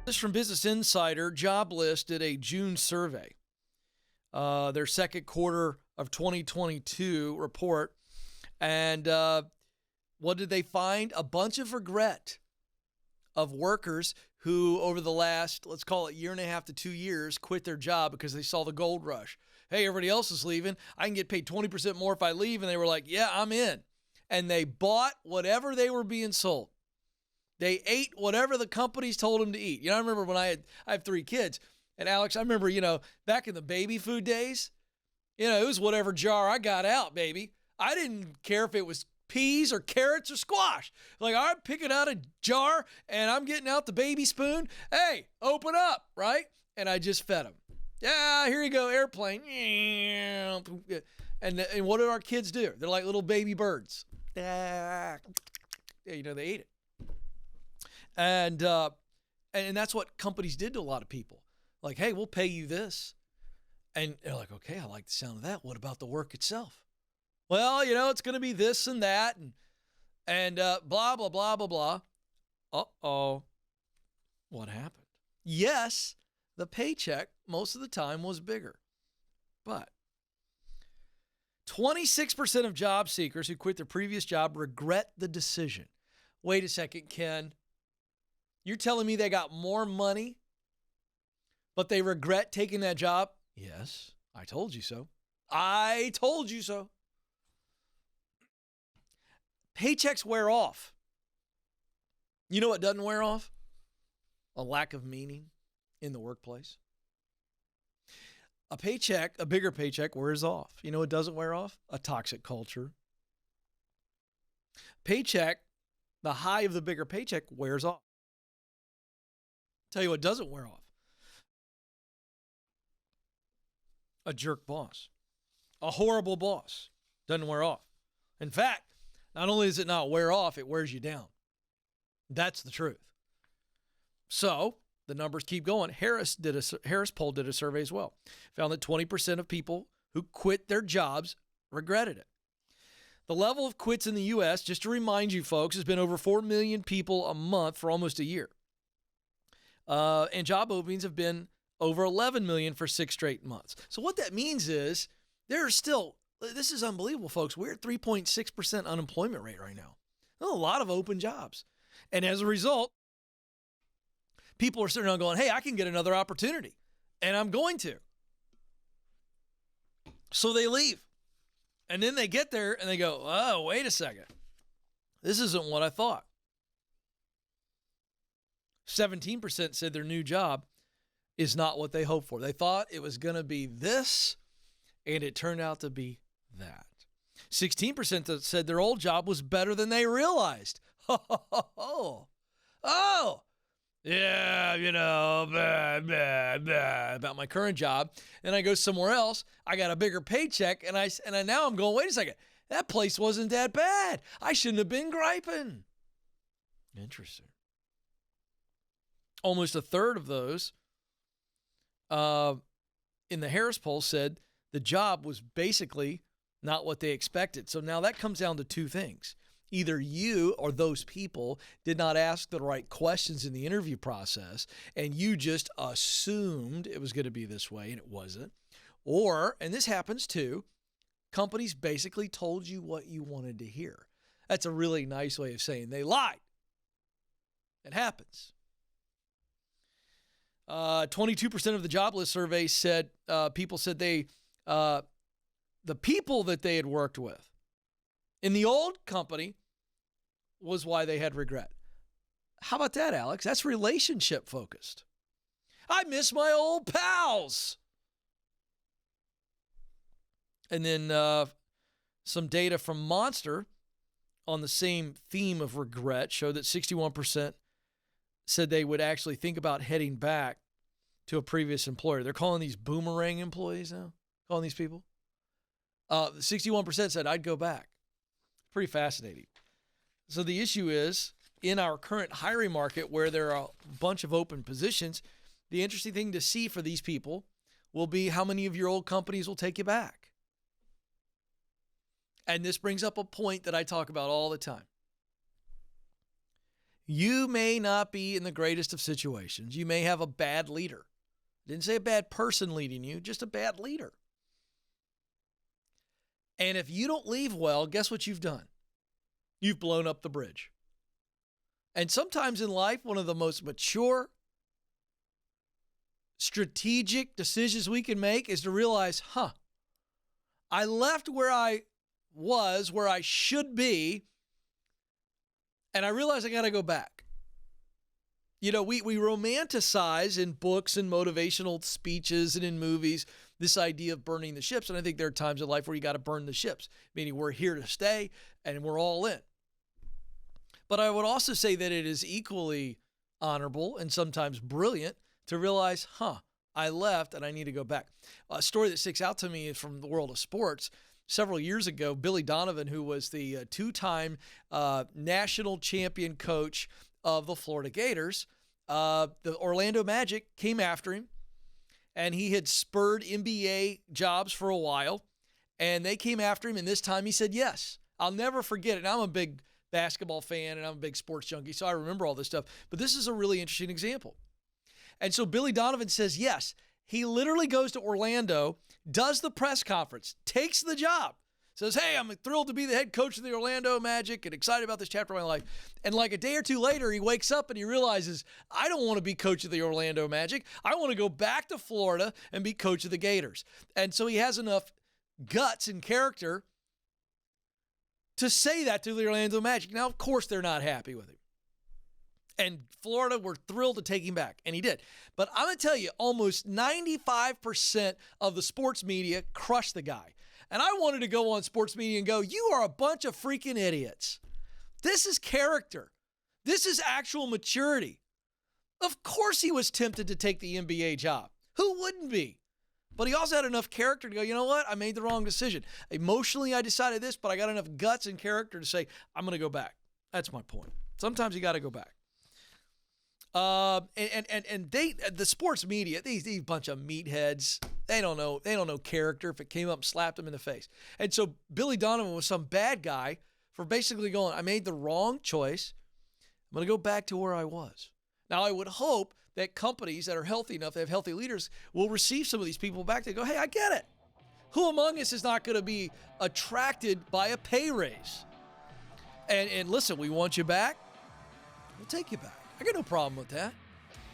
This from Business Insider. Job List did a June survey. Their second quarter of 2022 report. And what did they find? A bunch of regret of workers who over the last, let's call it year and a half to 2 years, quit their job because they saw the gold rush. Hey, everybody else is leaving. I can get paid 20% more if I leave. And they were like, yeah, I'm in. And they bought whatever they were being sold. They ate whatever the companies told them to eat. You know, I remember when I have 3 kids. And Alex, I remember, back in the baby food days, it was whatever jar I got out, baby. I didn't care if it was peas or carrots or squash. Like, I'm picking out a jar and I'm getting out the baby spoon. Hey, open up, right? And I just fed them. Yeah, here you go, airplane. And what did our kids do? They're like little baby birds. Yeah, they ate it. And that's what companies did to a lot of people. Like, hey, we'll pay you this. And they're like, okay, I like the sound of that. What about the work itself? Well, it's going to be this and that and blah, blah, blah, blah, blah. Uh-oh. What happened? Yes, the paycheck most of the time was bigger. But 26% of job seekers who quit their previous job regret the decision. Wait a second, Ken. You're telling me they got more money, but they regret taking that job? Yes, I told you so. I told you so. Paychecks wear off. You know what doesn't wear off? A lack of meaning in the workplace. A bigger paycheck wears off. You know what doesn't wear off? A toxic culture. Paycheck, the high of the bigger paycheck wears off. Tell you what doesn't wear off. A jerk boss. A horrible boss. Doesn't wear off. In fact, not only does it not wear off, it wears you down. That's the truth. So the numbers keep going. Harris poll did a survey as well. Found that 20% of people who quit their jobs regretted it. The level of quits in the U.S., just to remind you folks, has been over 4 million people a month for almost a year. And job openings have been over 11 million for 6 straight months. So what that means is there's still, this is unbelievable, folks. We're at 3.6% unemployment rate right now. There's a lot of open jobs. And as a result, people are sitting around going, hey, I can get another opportunity. And I'm going to. So they leave. And then they get there and they go, oh, wait a second. This isn't what I thought. 17% said their new job is not what they hoped for. They thought it was going to be this, and it turned out to be that. 16% said their old job was better than they realized. Oh, yeah, blah, blah, blah, about my current job. And I go somewhere else. I got a bigger paycheck, and now I'm going, wait a second. That place wasn't that bad. I shouldn't have been griping. Interesting. Almost a third of those in the Harris poll said the job was basically not what they expected. So now that comes down to 2 things. Either you or those people did not ask the right questions in the interview process, and you just assumed it was going to be this way, and it wasn't. Or, and this happens too, companies basically told you what you wanted to hear. That's a really nice way of saying they lied. It happens. 22% of the job list survey said people said the people that they had worked with in the old company was why they had regret. How about that, Alex? That's relationship focused. I miss my old pals. And then some data from Monster on the same theme of regret showed that 61% said they would actually think about heading back to a previous employer. They're calling these boomerang employees now, calling these people. 61% said, I'd go back. Pretty fascinating. So the issue is, in our current hiring market where there are a bunch of open positions, the interesting thing to see for these people will be how many of your old companies will take you back. And this brings up a point that I talk about all the time. You may not be in the greatest of situations. You may have a bad leader. Didn't say a bad person leading you, just a bad leader. And if you don't leave well, guess what you've done? You've blown up the bridge. And sometimes in life, one of the most mature, strategic decisions we can make is to realize, I left where I was, where I should be, and I realize I got to go back. You know, we romanticize in books and motivational speeches and in movies this idea of burning the ships. And I think there are times in life where you got to burn the ships, meaning we're here to stay and we're all in. But I would also say that it is equally honorable and sometimes brilliant to realize, I left and I need to go back. A story that sticks out to me is from the world of sports. Several years ago, Billy Donovan, who was the two-time national champion coach of the Florida Gators, the Orlando Magic came after him, and he had spurred NBA jobs for a while, and they came after him, and this time he said yes. I'll never forget it. And I'm a big basketball fan, and I'm a big sports junkie, so I remember all this stuff. But this is a really interesting example. And so Billy Donovan says yes. He literally goes to Orlando, does the press conference, takes the job, says, hey, I'm thrilled to be the head coach of the Orlando Magic and excited about this chapter of my life. And like a day or two later, he wakes up and he realizes, I don't want to be coach of the Orlando Magic. I want to go back to Florida and be coach of the Gators. And so he has enough guts and character to say that to the Orlando Magic. Now, of course, they're not happy with him. And Florida were thrilled to take him back, and he did. But I'm going to tell you, almost 95% of the sports media crushed the guy. And I wanted to go on sports media and go, you are a bunch of freaking idiots. This is character. This is actual maturity. Of course he was tempted to take the NBA job. Who wouldn't be? But he also had enough character to go, you know what? I made the wrong decision. Emotionally, I decided this, but I got enough guts and character to say, I'm going to go back. That's my point. Sometimes you got to go back. The sports media, these bunch of meatheads, they don't know character if it came up and slapped them in the face. And so Billy Donovan was some bad guy for basically going, I made the wrong choice. I'm going to go back to where I was. Now, I would hope that companies that are healthy enough, they have healthy leaders, will receive some of these people back. They go, hey, I get it. Who among us is not going to be attracted by a pay raise? And listen, we want you back. We'll take you back. I got no problem with that.